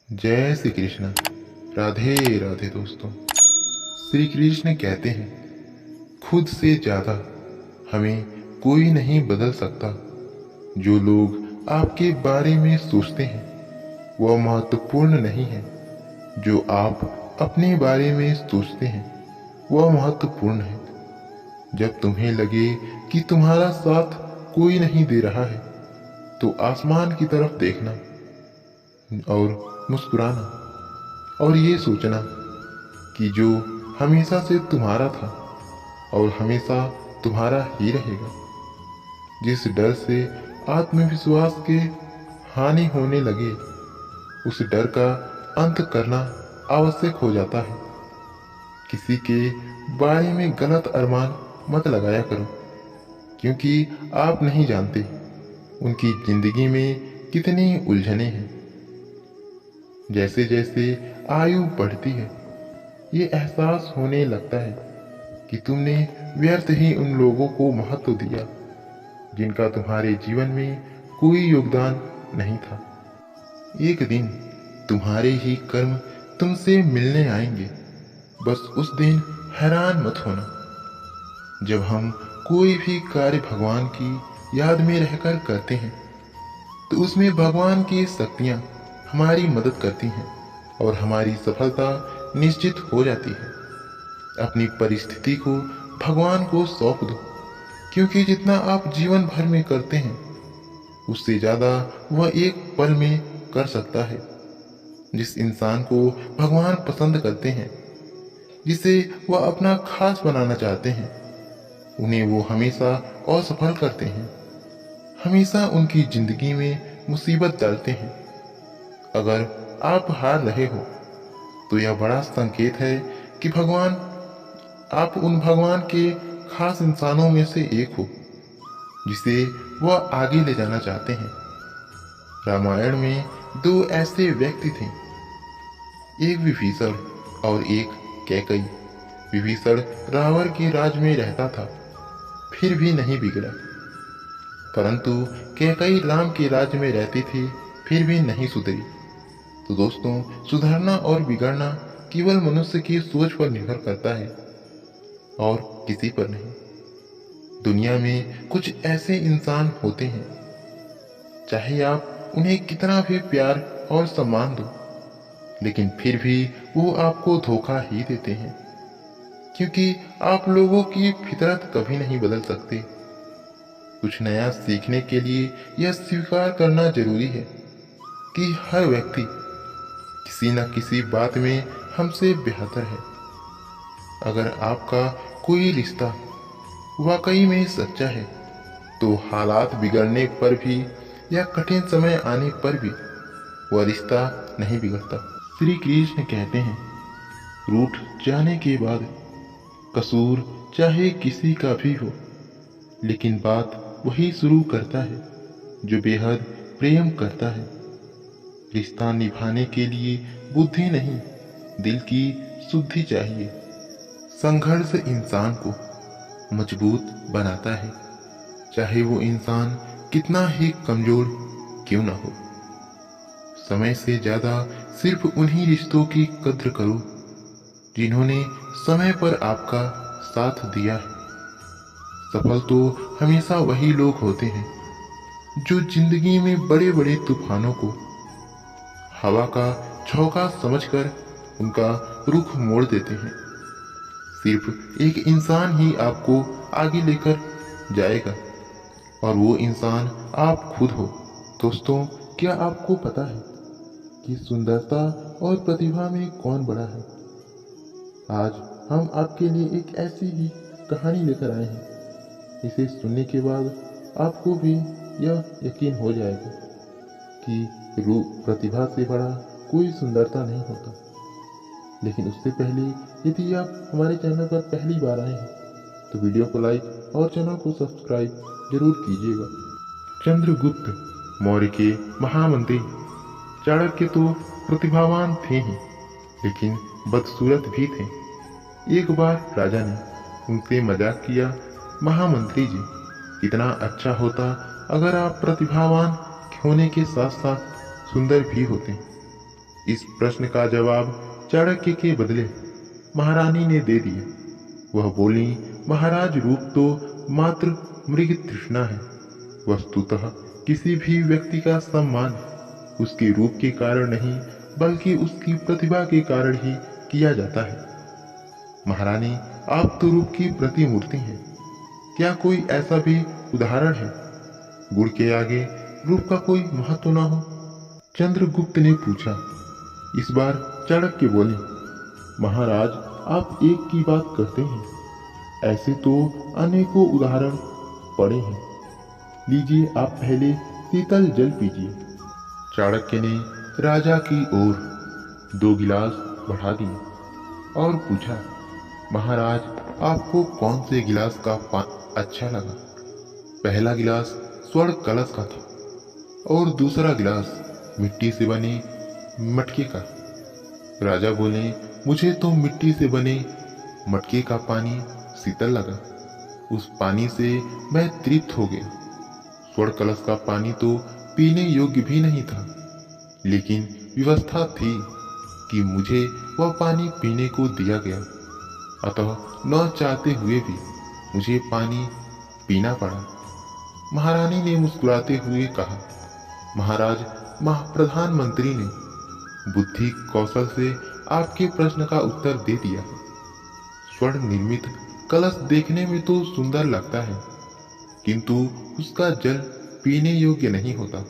जय श्री कृष्ण। राधे राधे दोस्तों। श्री कृष्ण कहते हैं, खुद से ज़्यादा हमें कोई नहीं बदल सकता। जो लोग आपके बारे में सोचते हैं वह महत्वपूर्ण नहीं है। जो आप अपने बारे में सोचते हैं वह महत्वपूर्ण है। जब तुम्हें लगे कि तुम्हारा साथ कोई नहीं दे रहा है तो आसमान की तरफ देखना और मुस्कुराना और ये सोचना कि जो हमेशा से तुम्हारा था और हमेशा तुम्हारा ही रहेगा। जिस डर से आत्मविश्वास के हानि होने लगे उस डर का अंत करना आवश्यक हो जाता है। किसी के बारे में गलत अरमान मत लगाया करो, क्योंकि आप नहीं जानते उनकी जिंदगी में कितनी उलझने हैं। जैसे जैसे आयु बढ़ती है ये एहसास होने लगता है कि तुमने व्यर्थ ही उन लोगों को महत्व दिया जिनका तुम्हारे जीवन में कोई योगदान नहीं था। एक दिन तुम्हारे ही कर्म तुमसे मिलने आएंगे। बस उस दिन हैरान मत होना। जब हम कोई भी कार्य भगवान की याद में रहकर करते हैं तो उसमें भगवान की शक्तियाँ हमारी मदद करती हैं और हमारी सफलता निश्चित हो जाती है। अपनी परिस्थिति को भगवान को सौंप दो, क्योंकि जितना आप जीवन भर में करते हैं उससे ज़्यादा वह एक पल में कर सकता है। जिस इंसान को भगवान पसंद करते हैं, जिसे वह अपना खास बनाना चाहते हैं, उन्हें वो हमेशा असफल करते हैं, हमेशा उनकी जिंदगी में मुसीबत डालते हैं। अगर आप हार रहे हो तो यह बड़ा संकेत है कि आप उन भगवान के खास इंसानों में से एक हो जिसे वह आगे ले जाना चाहते हैं। रामायण में दो ऐसे व्यक्ति थे, एक विभीषण और एक कैकई। विभीषण रावण के राज में रहता था, फिर भी नहीं बिगड़ा, परंतु कैकई राम के राज्य में रहती थी, फिर भी नहीं सुधरी। तो दोस्तों, सुधरना और बिगड़ना केवल मनुष्य की सोच पर निर्भर करता है और किसी पर नहीं। दुनिया में कुछ ऐसे इंसान होते हैं, चाहे आप उन्हें कितना भी प्यार और सम्मान दो, लेकिन फिर भी वो आपको धोखा ही देते हैं, क्योंकि आप लोगों की फितरत कभी नहीं बदल सकते। कुछ नया सीखने के लिए यह स्वीकार करना जरूरी है कि हर व्यक्ति किसी न किसी बात में हमसे बेहतर है। अगर आपका कोई रिश्ता वाकई में सच्चा है तो हालात बिगड़ने पर भी या कठिन समय आने पर भी वह रिश्ता नहीं बिगड़ता। श्री कृष्ण कहते हैं, रूठ जाने के बाद कसूर चाहे किसी का भी हो, लेकिन बात वही शुरू करता है जो बेहद प्रेम करता है। रिश्ता निभाने के लिए बुद्धि नहीं, दिल की शुद्धि चाहिए। संघर्ष इंसान को मजबूत बनाता है, चाहे वो इंसान कितना ही कमजोर क्यों ना हो। समय से ज्यादा सिर्फ उन्हीं रिश्तों की कद्र करो जिन्होंने समय पर आपका साथ दिया है। सफल तो हमेशा वही लोग होते हैं जो जिंदगी में बड़े बड़े तूफानों को हवा का झोंका समझकर उनका रुख मोड़ देते हैं। सिर्फ एक इंसान ही आपको आगे लेकर जाएगा और वो इंसान आप खुद हो। दोस्तों, क्या आपको पता है कि सुंदरता और प्रतिभा में कौन बड़ा है? आज हम आपके लिए एक ऐसी ही कहानी लेकर आए हैं। इसे सुनने के बाद आपको भी यह यकीन हो जाएगा कि रूप प्रतिभा से बड़ा कोई सुंदरता नहीं होता। लेकिन उससे पहले यदि आप हमारे चैनल पर पहली बार आए हैं तो वीडियो को लाइक और चैनल को सब्सक्राइब जरूर कीजिएगा। चंद्रगुप्त मौर्य के महामंत्री चाणक्य तो प्रतिभावान थे ही, लेकिन बदसूरत भी थे। एक बार राजा ने उनसे मजाक किया, महामंत्री जी, कितना अच्छा होता अगर आप प्रतिभावान होने के साथ साथ सुंदर भी होते। इस प्रश्न का जवाब चाणक्य के बदले महारानी ने दे दिया। वह बोली, महाराज, रूप तो मात्र मृग तृष्णा है। वस्तुतः किसी भी व्यक्ति का सम्मान उसके रूप के कारण नहीं बल्कि उसकी प्रतिभा के कारण ही किया जाता है। महारानी, आप तो रूप की प्रतिमूर्ति हैं। क्या कोई ऐसा भी उदाहरण है गुण के आगे रूप का कोई महत्व ना हो? चंद्रगुप्त ने पूछा। इस बार चाणक्य बोले, महाराज, आप एक की बात करते हैं, ऐसे तो अनेकों उदाहरण पड़े हैं। लीजिए, आप पहले शीतल जल पीजिए। चाणक्य ने राजा की ओर 2 गिलास बढ़ा दिए और पूछा, महाराज, आपको कौन से गिलास का पानी अच्छा लगा? पहला गिलास स्वर्ण कलश का था और दूसरा गिलास मिट्टी से बने मटके का। राजा बोले, मुझे तो मिट्टी से बने मटके का पानी शीतल लगा। उस पानी से मैं तृप्त हो गया। स्वर्ण कलश का पानी तो पीने योग्य भी नहीं था, लेकिन व्यवस्था थी कि मुझे वह पानी पीने को दिया गया, अतः न चाहते हुए भी मुझे पानी पीना पड़ा। महारानी ने मुस्कुराते हुए कहा, महाराज, प्रधानमंत्री ने बुद्धि कौशल से आपके प्रश्न का उत्तर दे दिया। स्वर्ण निर्मित कलश देखने में तो सुंदर लगता है, किंतु उसका जल पीने योग्य नहीं होता।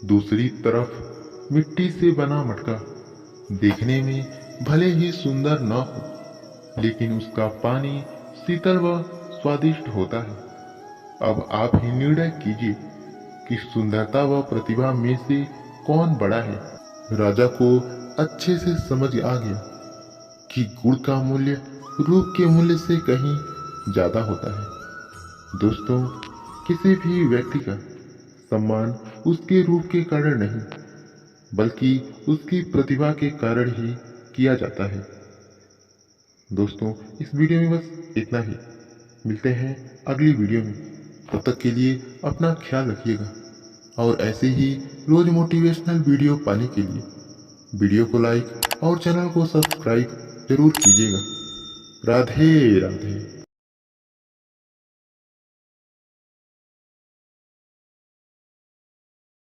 दूसरी तरफ मिट्टी से बना मटका देखने में भले ही सुंदर न हो, लेकिन उसका पानी शीतल व स्वादिष्ट होता है। अब आप ही निर्णय कीजिए कि सुंदरता व प्रतिभा में से कौन बड़ा है। राजा को अच्छे से समझ आ गया कि गुण का मूल्य रूप के मूल्य से कहीं ज्यादा होता है। दोस्तों, किसी भी व्यक्ति का सम्मान उसके रूप के कारण नहीं बल्कि उसकी प्रतिभा के कारण ही किया जाता है। दोस्तों, इस वीडियो में बस इतना ही। मिलते हैं अगली वीडियो में। तब तक के लिए अपना ख्याल रखिएगा और ऐसे ही रोज मोटिवेशनल वीडियो पाने के लिए वीडियो को लाइक और चैनल को सब्सक्राइब जरूर कीजिएगा। राधे राधे।